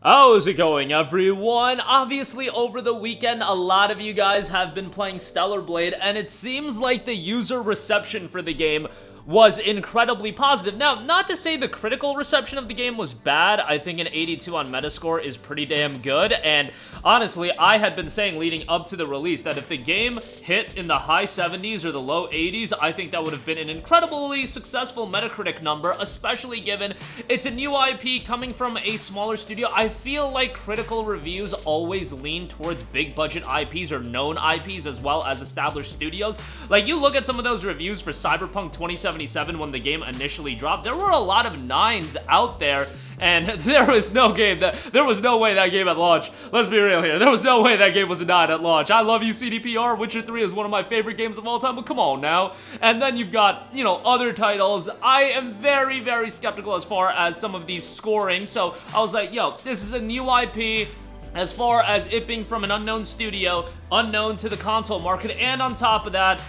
How's it going, everyone? Obviously, over the weekend, a lot of you guys have been playing Stellar Blade, and it seems like the user reception for the game was incredibly positive. Now, not to say the critical reception of the game was bad. I think an 82 on Metascore is pretty damn good, and honestly, I had been saying leading up to the release that if the game hit in the high 70s or the low 80s, I think that would have been an incredibly successful Metacritic number, especially given it's a new IP coming from a smaller studio. I feel like critical reviews always lean towards big budget IPs or known IPs as well as established studios. Like, you look at some of those reviews for Cyberpunk 2077 when the game initially dropped, there were a lot of 9s out there, and there was no way that game at launch. Let's be real here. There was no way that game was a 9 at launch. I love you, CDPR. Witcher 3 is one of my favorite games of all time, but come on now. And then you've got, other titles. I am very, very skeptical as far as some of these scoring, so I was like, yo, this is a new IP. As far as it being from an unknown studio, unknown to the console market, and on top of that,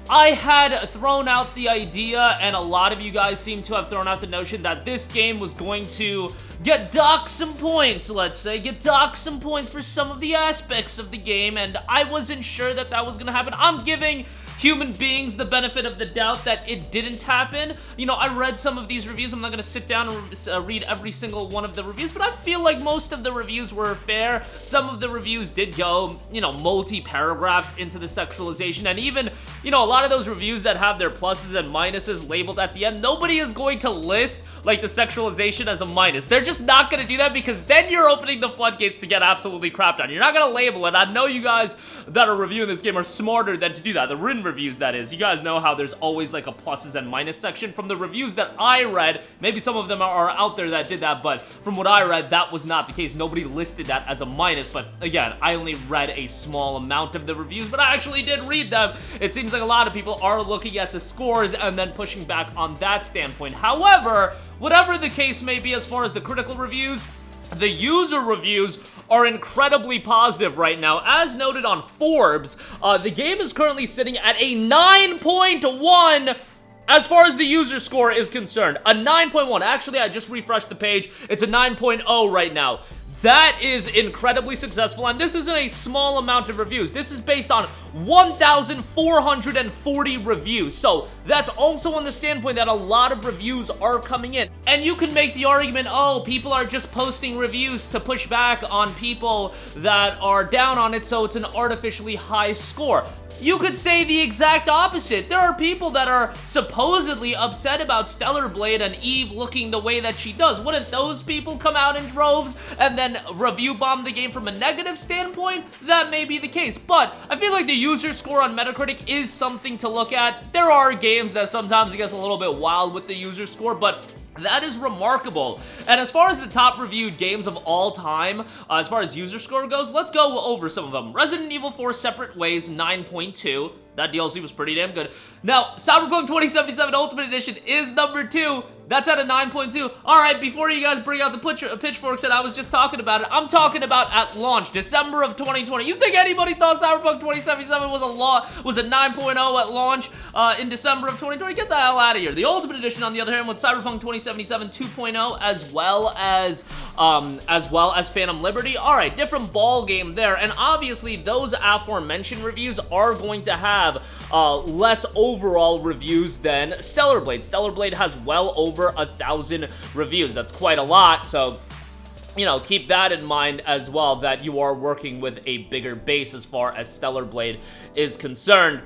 I had thrown out the idea, and a lot of you guys seem to have thrown out the notion that this game was going to get docked some points, let's say, get docked some points for some of the aspects of the game, and I wasn't sure that that was going to happen. I'm giving human beings the benefit of the doubt that it didn't happen. I read some of these reviews. I'm not going to sit down and read every single one of the reviews, but I feel like most of the reviews were fair. Some of the reviews did go, multi-paragraphs into the sexualization, and even, a lot of those reviews that have their pluses and minuses labeled at the end, nobody is going to list, like, the sexualization as a minus. They're just not going to do that, because then you're opening the floodgates to get absolutely crapped on. You're not going to label it. I know you guys that are reviewing this game are smarter than to do that. The written reviews, that is. You guys know how there's always like a pluses and minus section. From the reviews that I read, maybe some of them are out there that did that, but from what I read, that was not the case. Nobody listed that as a minus, but again, I only read a small amount of the reviews, but I actually did read them. It seems like a lot of people are looking at the scores and then pushing back on that standpoint. However, whatever the case may be as far as the critical reviews, the user reviews are incredibly positive right now. As noted on Forbes, the game is currently sitting at a 9.1 as far as the user score is concerned. A 9.1. Actually, I just refreshed the page. It's a 9.0 right now. That is incredibly successful, and this isn't a small amount of reviews. This is based on 1,440 reviews, so that's also on the standpoint that a lot of reviews are coming in. And you can make the argument, oh, people are just posting reviews to push back on people that are down on it, so it's an artificially high score. You could say the exact opposite. There are people that are supposedly upset about Stellar Blade and Eve looking the way that she does. Wouldn't those people come out in droves and then review bomb the game from a negative standpoint? That may be the case, but I feel like the user score on Metacritic is something to look at. There are games that sometimes it gets a little bit wild with the user score, but that is remarkable. And as far as the top reviewed games of all time, as far as user score goes, let's go over some of them. Resident Evil 4 Separate Ways, 9.2. That DLC was pretty damn good. Now, Cyberpunk 2077 Ultimate Edition is number 2. That's at a 9.2. Alright, before you guys bring out the pitchforks that I was just talking about it, I'm talking about at launch, December of 2020. You think anybody thought Cyberpunk 2077 was a 9.0 at launch in December of 2020? Get the hell out of here. The Ultimate Edition, on the other hand, with Cyberpunk 2077 2.0 as well as Phantom Liberty. Alright, different ball game there, and obviously those aforementioned reviews are going to have less overall reviews than Stellar Blade. Stellar Blade has well over 1,000 reviews. That's quite a lot, so keep that in mind as well, that you are working with a bigger base as far as Stellar Blade is concerned.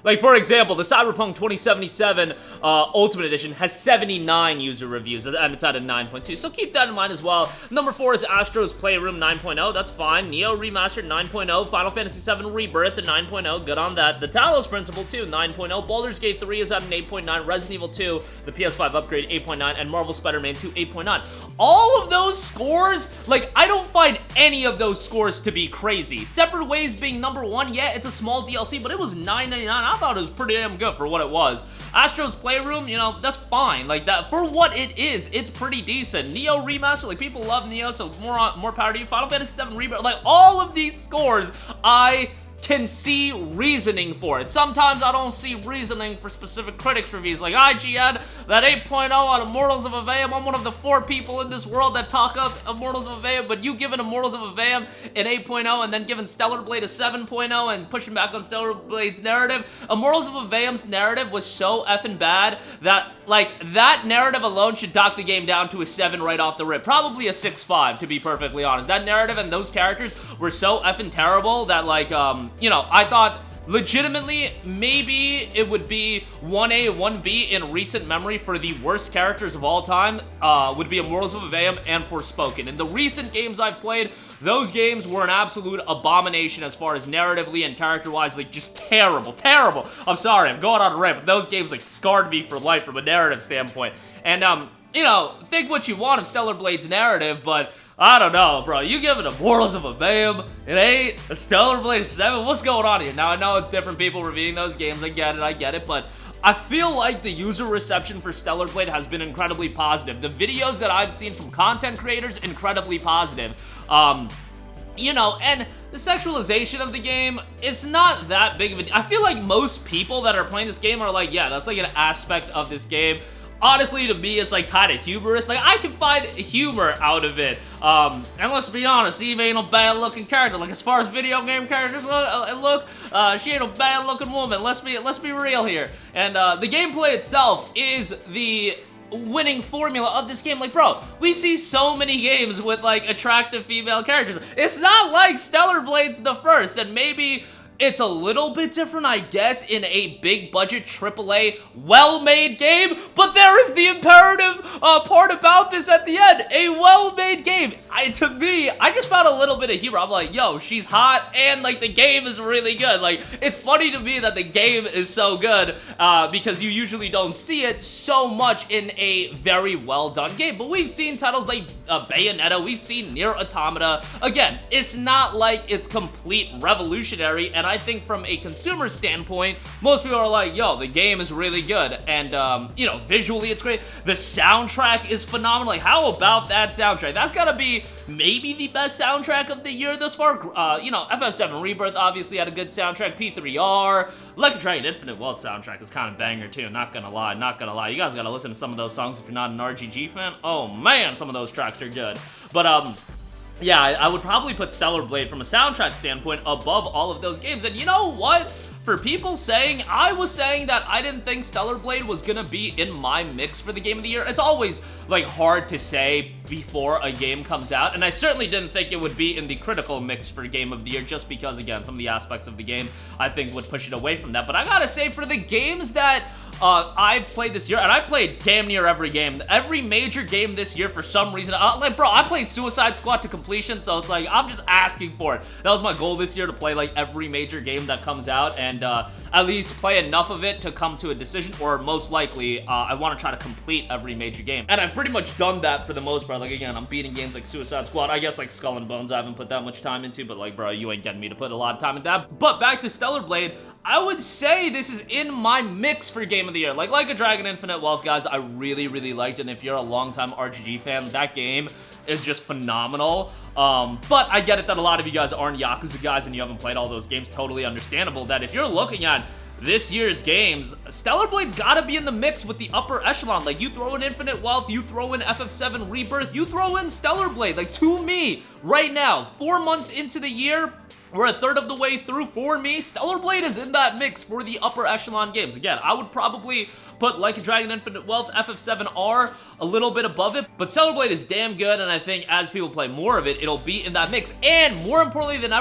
Like, for example, the Cyberpunk 2077 Ultimate Edition has 79 user reviews, and it's at a 9.2, so keep that in mind as well. Number 4 is Astro's Playroom, 9.0, that's fine. Neo Remastered, 9.0. Final Fantasy VII Rebirth, a 9.0, good on that. The Talos Principle, too, 9.0. Baldur's Gate 3 is at an 8.9. Resident Evil 2, the PS5 upgrade, 8.9. And Marvel Spider-Man 2, 8.9. All of those scores, like, I don't find any of those scores to be crazy. Separate Ways being number 1, yeah, it's a small DLC, but it was $9.99. I thought it was pretty damn good for what it was. Astro's Playroom, that's fine. Like, that, for what it is, it's pretty decent. Neo Remaster, like, people love Neo, so more power to you. Final Fantasy VII Rebirth, like, all of these scores, I can see reasoning for it. Sometimes I don't see reasoning for specific critics reviews. Like IGN, that 8.0 on Immortals of Aveum, I'm one of the 4 people in this world that talk up Immortals of Aveum, but you giving Immortals of Aveum an 8.0 and then giving Stellar Blade a 7.0 and pushing back on Stellar Blade's narrative. Immortals of Aveum's narrative was so effing bad that, like, that narrative alone should dock the game down to a 7 right off the rip. Probably a 6.5, to be perfectly honest. That narrative and those characters were so effing terrible that, like, you know, I thought legitimately maybe it would be 1A, 1B in recent memory for the worst characters of all time, would be Immortals of Aveum and Forspoken. In the recent games I've played, those games were an absolute abomination as far as narratively and character-wise, like, just terrible, terrible. I'm sorry, I'm going on a rant, but those games, like, scarred me for life from a narrative standpoint. And, you know, think what you want of Stellar Blade's narrative, but I don't know, bro. You giving Immortals of Aveum an 8, a Stellar Blade a 7? What's going on here? Now, I know it's different people reviewing those games. I get it, but I feel like the user reception for Stellar Blade has been incredibly positive. The videos that I've seen from content creators, incredibly positive. You know, and the sexualization of the game, it's not that big of a... I feel like most people that are playing this game are like, yeah, that's like an aspect of this game. Honestly, to me, it's like kind of humorous. Like, I can find humor out of it. And let's be honest, Eve ain't a bad-looking character. Like, as far as video game characters look, she ain't a bad-looking woman. Let's be real here. And the gameplay itself is the winning formula of this game. Like, bro, we see so many games with, like, attractive female characters. It's not like Stellar Blade's the first, and maybe it's a little bit different, I guess, in a big-budget AAA, well-made game, but there is the imperative part about this at the end. A well-made game. To me, I just found a little bit of humor. I'm like, yo, she's hot, and, like, the game is really good. Like, it's funny to me that the game is so good, because you usually don't see it so much in a very well-done game. But we've seen titles like Bayonetta, we've seen Nier Automata. Again, it's not like it's complete revolutionary, and I think from a consumer standpoint, most people are like, yo, the game is really good, and, you know, visually it's great. The soundtrack is phenomenal. Like, how about that soundtrack? That's gotta be maybe the best soundtrack of the year thus far. You know, FF7 Rebirth obviously had a good soundtrack. P3R, Like a Dragon Infinite Wealth soundtrack is kind of banger too, not gonna lie, not gonna lie. You guys gotta listen to some of those songs if you're not an RGG fan. Oh man, some of those tracks are good. But, yeah, I would probably put Stellar Blade from a soundtrack standpoint above all of those games. And you know what? For people saying, I was saying that I didn't think Stellar Blade was gonna be in my mix for the Game of the Year. It's always, like, hard to say before a game comes out, and I certainly didn't think it would be in the critical mix for Game of the Year, just because, again, some of the aspects of the game I think would push it away from that. But I gotta say, for the games that I've played this year, and I played damn near every game. Every major game this year, for some reason, like, bro, I played Suicide Squad to completion, so it's like, I'm just asking for it. That was my goal this year, to play, like, every major game that comes out, and at least play enough of it to come to a decision, or most likely, I want to try to complete every major game. And I've pretty much done that for the most part. Like, again, I'm beating games like Suicide Squad. I guess, like, Skull and Bones I haven't put that much time into, but, like, bro, you ain't getting me to put a lot of time into that. But back to Stellar Blade, I would say this is in my mix for Game of the Year. Like a Dragon Infinite Wealth, guys, I really, really liked it, and if you're a longtime RGG fan, that game is just phenomenal. But I get it that a lot of you guys aren't Yakuza guys and you haven't played all those games. Totally understandable that if you're looking at this year's games, Stellar Blade's gotta be in the mix with the upper echelon. Like, you throw in Infinite Wealth, you throw in FF7 Rebirth, you throw in Stellar Blade. Like, to me, right now, 4 months into the year, we're a third of the way through. For me, Stellar Blade is in that mix for the upper echelon games. Again, I would probably put Like a Dragon Infinite Wealth, FF7R, a little bit above it, but Stellar Blade is damn good, and I think as people play more of it, it'll be in that mix. And more importantly than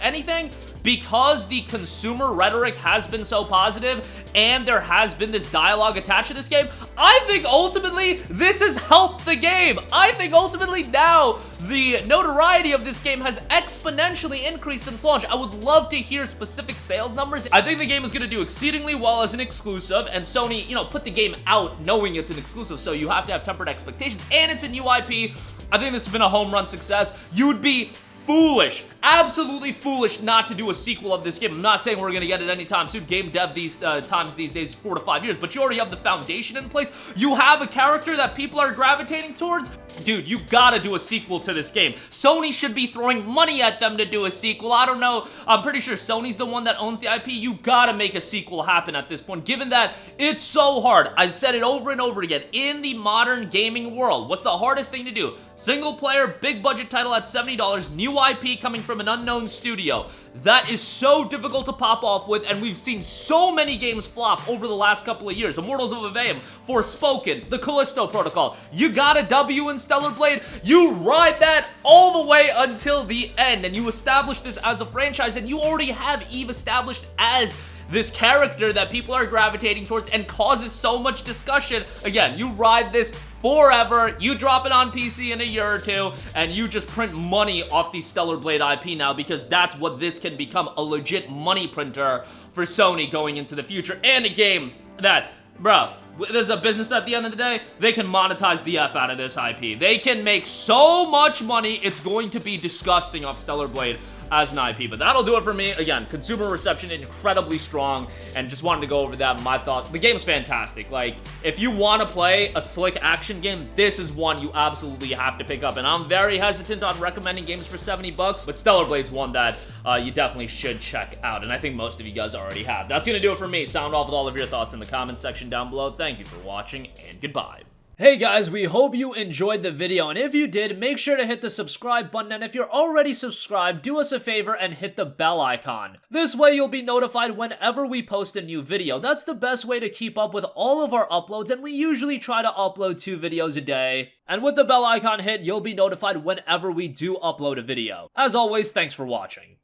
anything, because the consumer rhetoric has been so positive, and there has been this dialogue attached to this game, I think ultimately this has helped the game. I think ultimately now the notoriety of this game has exponentially increased since launch. I would love to hear specific sales numbers. I think the game is going to do exceedingly well as an exclusive, and Sony, you know, put the game out knowing it's an exclusive, so you have to have tempered expectations, and it's a new IP. I think this has been a home run success. You would be foolish, absolutely foolish not to do a sequel of this game. I'm not saying we're gonna get it anytime soon. Game dev these days is 4 to 5 years, but you already have the foundation in place. You have a character that people are gravitating towards. Dude, you gotta do a sequel to this game. Sony should be throwing money at them to do a sequel. I don't know. I'm pretty sure Sony's the one that owns the IP. You gotta make a sequel happen at this point, given that it's so hard. I've said it over and over again. In the modern gaming world, what's the hardest thing to do? Single player, big budget title at $70, new IP coming from an unknown studio. That is so difficult to pop off with, and we've seen so many games flop over the last couple of years. Immortals of Aveum, Forspoken, the Callisto Protocol. You got a W in Stellar Blade, you ride that all the way until the end, and you establish this as a franchise, and you already have Eve established as this character that people are gravitating towards and causes so much discussion. Again, you ride this forever, you drop it on PC in a year or two, and you just print money off the Stellar Blade IP now, because that's what this can become, a legit money printer for Sony going into the future, and a game that, bro, there's a business at the end of the day. They can monetize the F out of this IP. They can make so much money, it's going to be disgusting off Stellar Blade as an IP. But that'll do it for me. Again, consumer reception incredibly strong, and just wanted to go over that, my thoughts. The game's fantastic. Like, if you want to play a slick action game, this is one you absolutely have to pick up. And I'm very hesitant on recommending games for $70, but Stellar Blade's one that you definitely should check out, and I think most of you guys already have. That's gonna do it for me. Sound off with all of your thoughts in the comments section down below. Thank you for watching, and goodbye. Hey guys, we hope you enjoyed the video, and if you did, make sure to hit the subscribe button, and if you're already subscribed, do us a favor and hit the bell icon. This way you'll be notified whenever we post a new video. That's the best way to keep up with all of our uploads, and we usually try to upload 2 videos a day. And with the bell icon hit, you'll be notified whenever we do upload a video. As always, thanks for watching.